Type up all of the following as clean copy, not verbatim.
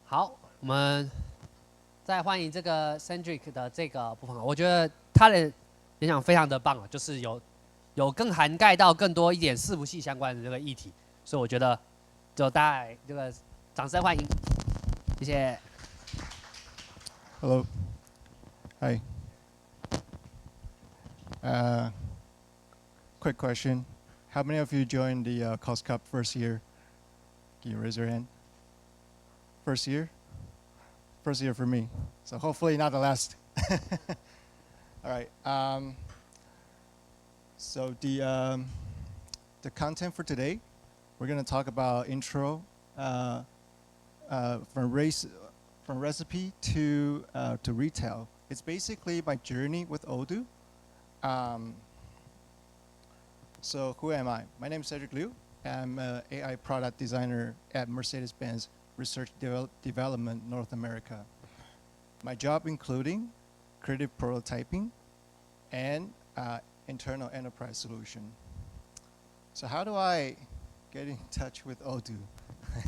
好，我们再欢迎这个 Centric 的这个部分。我觉得他的演讲非常的棒，就是有更涵盖到更多一点伺服器相关的这个议题，所以我觉得就大家这个掌声欢迎，谢谢。Hello. Hi. Quick question. How many of you joined the Cost Cup first year? Can you raise your hand? First year? First year for me. So hopefully not the last. All right. So the content for today, we're going to talk about intro from recipe to retail. It's basically my journey with Odoo. So who am I? My name is Cedric Liu. I'm an AI product designer at Mercedes-Benz Research Development North America. My job including creative prototyping and internal enterprise solution. So how do I get in touch with Odoo?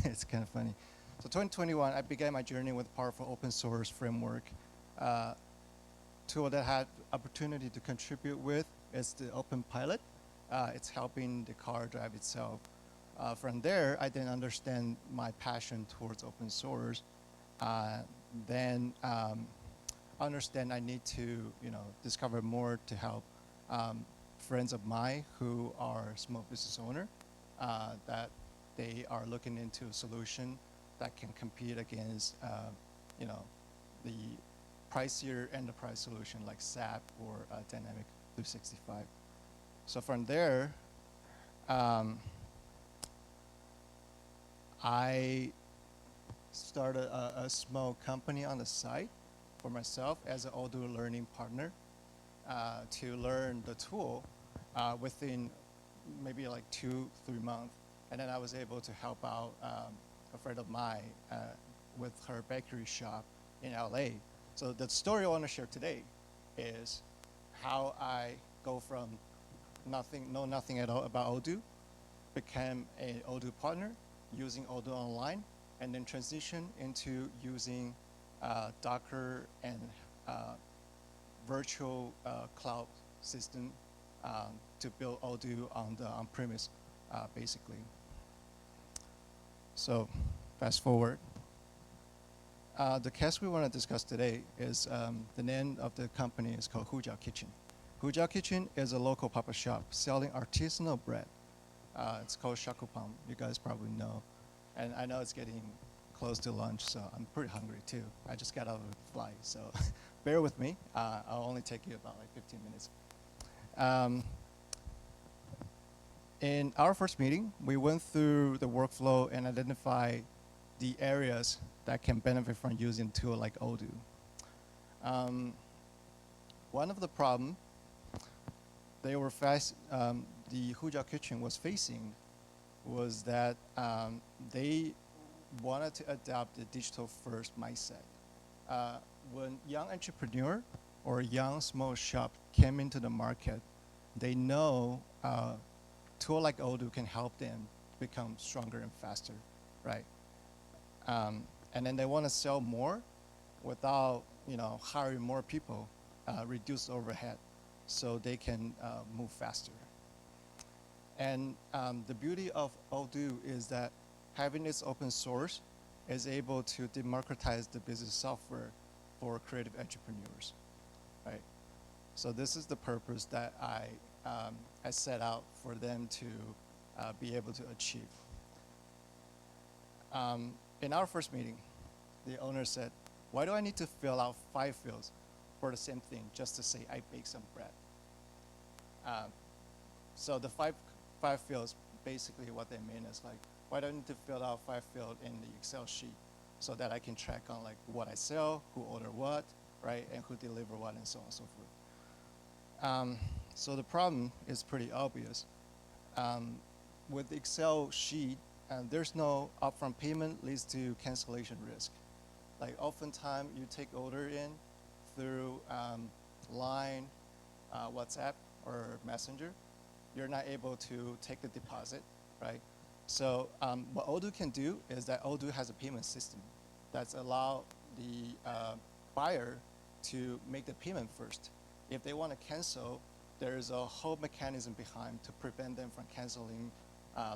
It's kind of funny. So 2021, I began my journey with powerful open source framework. Tool that I had opportunity to contribute with is the Open Pilot. It's helping the car drive itself. From there, I then understand my passion towards open source. Then understand I need to discover more to help friends of mine who are small business owner that they are looking into a solution that can compete against the pricier enterprise solution like SAP or Dynamic 365. So from there, I started a small company on the side for myself as an Odoo learning partner to learn the tool within maybe like 2-3 months. And then I was able to help out a friend of mine with her bakery shop in LA. So the story I want to share today is how I go from know nothing at all about Odoo, became an Odoo partner, using Odoo online, and then transition into using Docker and virtual cloud system to build Odoo on the on-premise, basically. So fast forward. The case we want to discuss today is the name of the company is called Hujiao Kitchen. Hujiao Kitchen is a local pop-up shop selling artisanal bread. It's called Shakupam. You guys probably know. And I know it's getting close to lunch, so I'm pretty hungry too. I just got out of the flight, so bear with me. I'll only take you about like 15 minutes. In our first meeting, we went through the workflow and identified the areas that can benefit from using a tool like Odoo. One of the problems the Hujiao Kitchen was facing was that they wanted to adopt a digital-first mindset. When young entrepreneur or young small shop came into the market, they know a tool like Odoo can help them become stronger and faster, right? And then they want to sell more without hiring more people, reduce overhead, so they can move faster. And the beauty of Odoo is that having its open source is able to democratize the business software for creative entrepreneurs, right? So this is the purpose that I set out for them to be able to achieve. In our first meeting, the owner said, "Why do I need to fill out 5 fields for the same thing just to say I baked some bread?" So the five fields, basically what they mean is like, why do I need to fill out 5 fields in the Excel sheet so that I can track on like what I sell, who order what, right, and who deliver what, and so on and so forth. So the problem is pretty obvious. With the Excel sheet, there's no upfront payment leads to cancellation risk. Like oftentimes you take order in through Line, WhatsApp, or Messenger, you're not able to take the deposit, right? So what Odoo can do is that Odoo has a payment system. that's allow the buyer to make the payment first. If they want to cancel, there's a whole mechanism behind to prevent them from canceling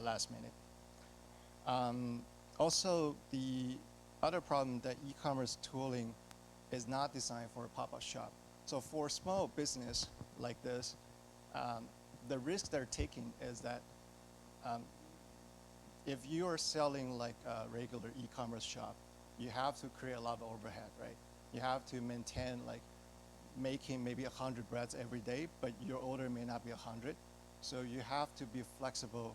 last minute. Also, the other problem that e-commerce tooling is not designed for a pop-up shop. So for small business like this, the risk they're taking is that if you are selling like a regular e-commerce shop, you have to create a lot of overhead, right? You have to maintain like making maybe 100 breads every day, but your order may not be 100. So you have to be flexible.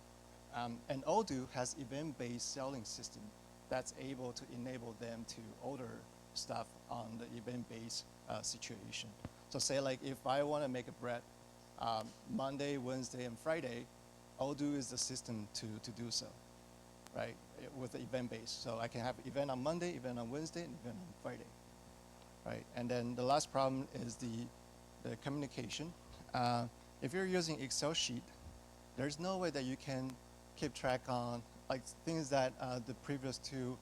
And Odoo has event-based selling system that's able to enable them to order stuff on the event-based situation. So say like if I want to make a bread Monday, Wednesday, and Friday, Odoo is the system to do so, right? With the event-based. So I can have event on Monday, event on Wednesday, and event on Friday, right? And then the last problem is the communication. If you're using Excel sheet, there's no way that you can keep track on like things that the previous two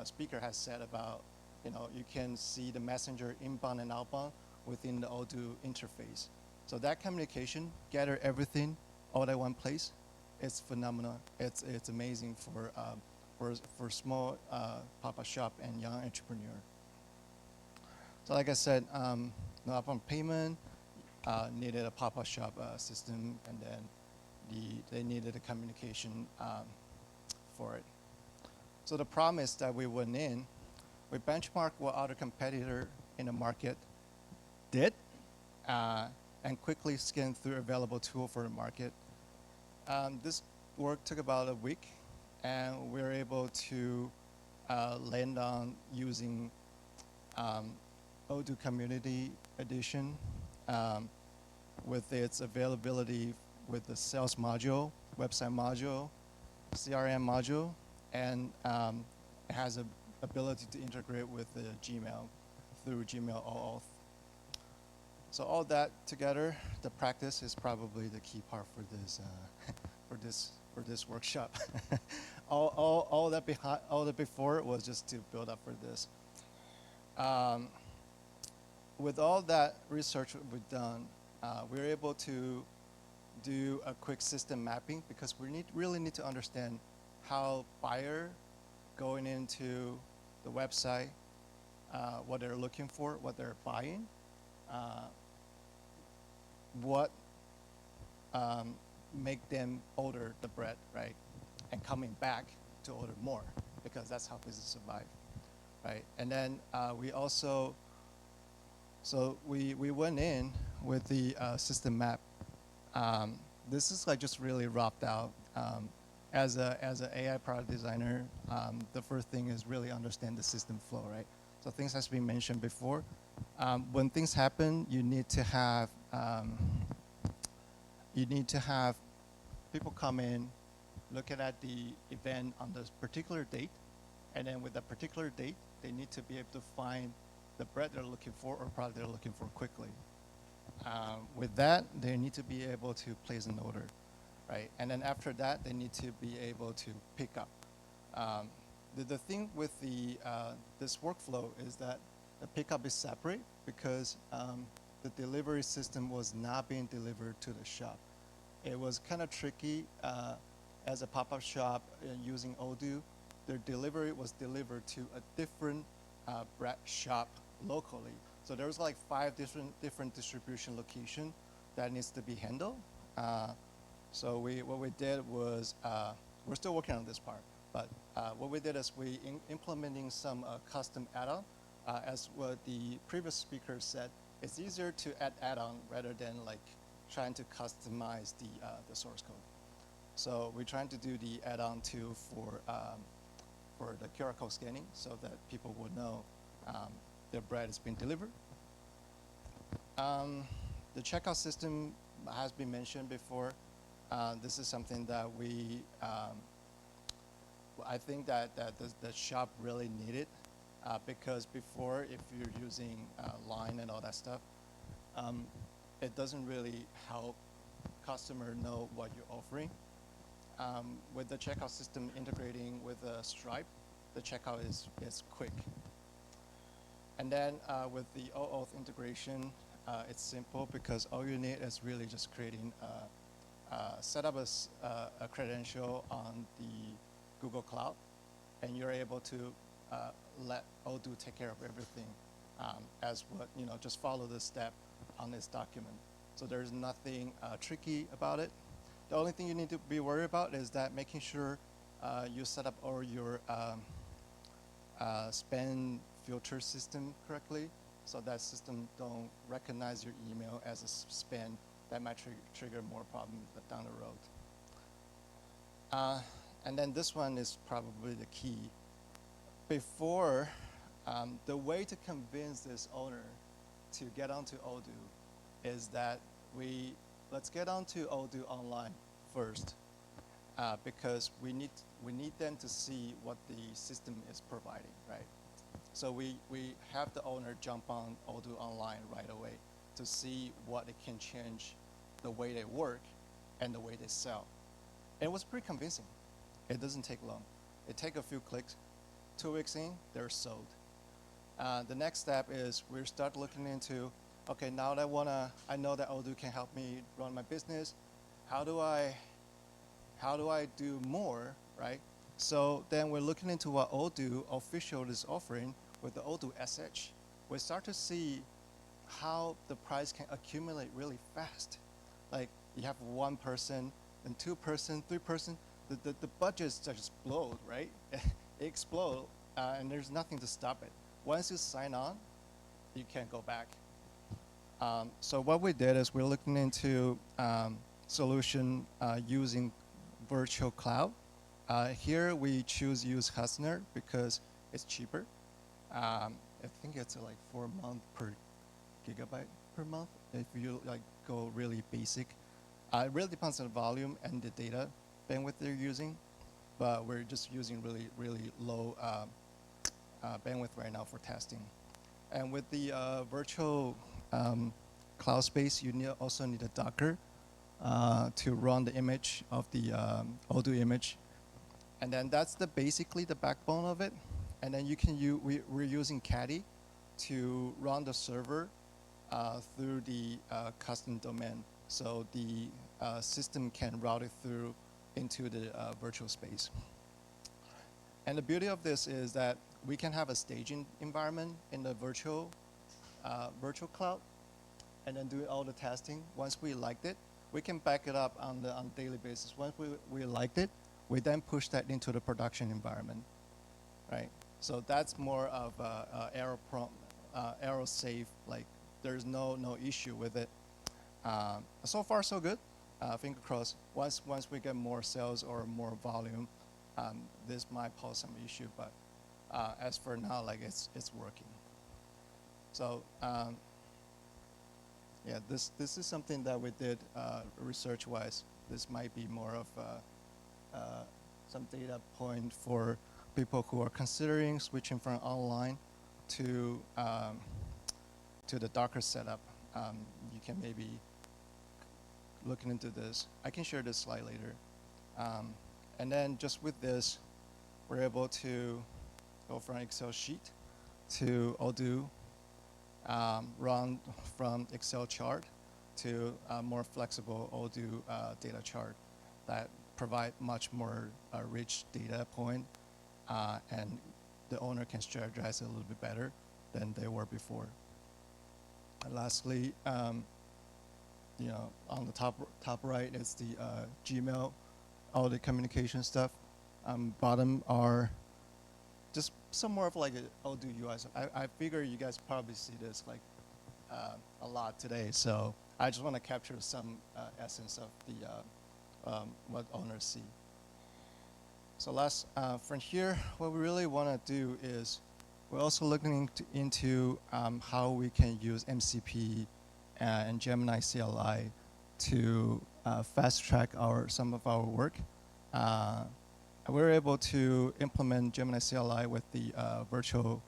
speaker has said about, you can see the messenger inbound and outbound within the Odoo interface. So that communication, gather everything all at one place, it's phenomenal. It's amazing for small pop-up shop and young entrepreneur. So like I said, no upfront payment, needed a pop-up shop system, and then they needed a communication for it. So the problem is that we went in, we benchmarked what other competitor in the market did, and quickly scanned through available tool for the market. This work took about a week, and we were able to land on using Odoo Community Edition with its availability with the sales module, website module, CRM module, and it has an ability to integrate with the Gmail through Gmail OAuth. So all that together, the practice is probably the key part for this for this workshop. all that before was just to build up for this. With all that research we've done, we're able to do a quick system mapping because we really need to understand how buyer going into the website, what they're looking for, what they're buying, what make them order the bread, right? And coming back to order more because that's how business survive, right? And then we also, so we went in with the system map. This is like just really roughed out. As an AI product designer, the first thing is really understand the system flow, right? So things has been mentioned before. When things happen, you need to have people come in, looking at the event on this particular date, and then with that particular date, they need to be able to find the bread they're looking for or product they're looking for quickly. With that, they need to be able to place an order, right? And then after that, they need to be able to pick up. The thing with this workflow is that the pickup is separate because the delivery system was not being delivered to the shop. It was kind of tricky as a pop-up shop using Odoo. Their delivery was delivered to a different bread shop locally. So there was like 5 different distribution locations that needs to be handled. So what we did was, we're still working on this part, but what we did is we implementing some custom add-on. As what the previous speaker said, it's easier to add add-on rather than like trying to customize the source code. So we're trying to do the add-on tool for the QR code scanning so that people would know their bread is being delivered. The checkout system has been mentioned before. This is something that I think that the shop really needed because before, if you're using line and all that stuff, it doesn't really help customer know what you're offering. With the checkout system integrating with Stripe, the checkout is quick. And then with the OAuth integration, it's simple because all you need is really just creating, set up a credential on the Google Cloud, and you're able to let Odoo take care of everything as what, just follow the step on this document. So there's nothing tricky about it. The only thing you need to be worried about is that making sure you set up all your spam filter system correctly, so that system don't recognize your email as a spam. That might trigger more problems down the road. And then this one is probably the key. Before, the way to convince this owner to get onto Odoo is that let's get onto Odoo online first, because we need them to see what the system is providing, right? So we have the owner jump on Odoo online right away to see what it can change the way they work and the way they sell. And it was pretty convincing. It doesn't take long. It takes a few clicks. 2 weeks in, they're sold. The next step is we start looking into, okay, now that I know that Odoo can help me run my business. How do I do more, right? So then we're looking into what Odoo official is offering with the Odoo SH. We start to see how the price can accumulate really fast. Like you have 1 person, then 2 person, 3 person, the budgets just explode, right? It explode, and there's nothing to stop it. Once you sign on, you can't go back. So what we did is we're looking into solution using virtual cloud. Here we use Husner because it's cheaper. I think it's like $4 per gigabyte per month if you go really basic. It really depends on the volume and the data bandwidth they're using, but we're just using really low bandwidth right now for testing. And with the virtual cloud space, you also need a Docker to run the image of the Odoo image. And then that's basically the backbone of it. And then we're using Caddy to run the server through the custom domain. So the system can route it through into the virtual space. And the beauty of this is that we can have a staging environment in the virtual cloud and then do all the testing. Once we liked it, we can back it up on a daily basis. Once we liked it, we then push that into the production environment, right? So that's more of error safe. Like there's no issue with it. So far so good. Finger crossed. Once we get more sales or more volume, this might pose some issue. But as for now, it's working. So yeah, this is something that we did research-wise. This might be more of some data point for people who are considering switching from online to the Docker setup. You can maybe look into this. I can share this slide later. And then just with this, we're able to go from Excel sheet to Odoo, run from Excel chart to a more flexible Odoo data chart that provide much more rich data point, and the owner can strategize a little bit better than they were before. And lastly, on the top right is the Gmail, all the communication stuff. Bottom are just some more of like an Odoo UI. So I figure you guys probably see this a lot today. So I just want to capture some essence of the what owners see. So last from here, what we really want to do is we're also looking into how we can use MCP and Gemini CLI to fast track some of our work. We're able to implement Gemini CLI with the virtual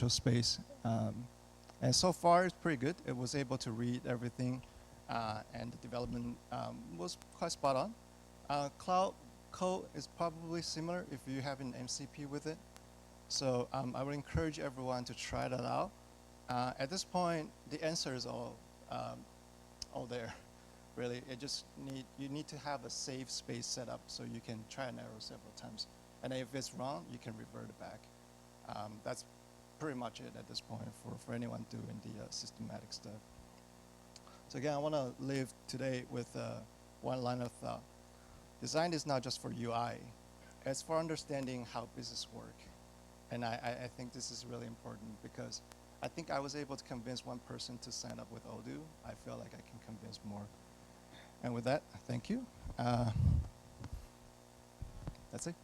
space, and so far it's pretty good. It was able to read everything, and the development was quite spot on. Cloud code is probably similar if you have an MCP with it. So I would encourage everyone to try that out. At this point, the answer is all there. Really, you need to have a safe space set up so you can try and error several times. And if it's wrong, you can revert it back. That's pretty much it at this point for anyone doing the systematic stuff. So again, I want to leave today with one line of thought. Design is not just for UI. It's for understanding how business work. And I think this is really important because I think I was able to convince one person to sign up with Odoo. I feel like I can convince more. And with that, thank you. That's it.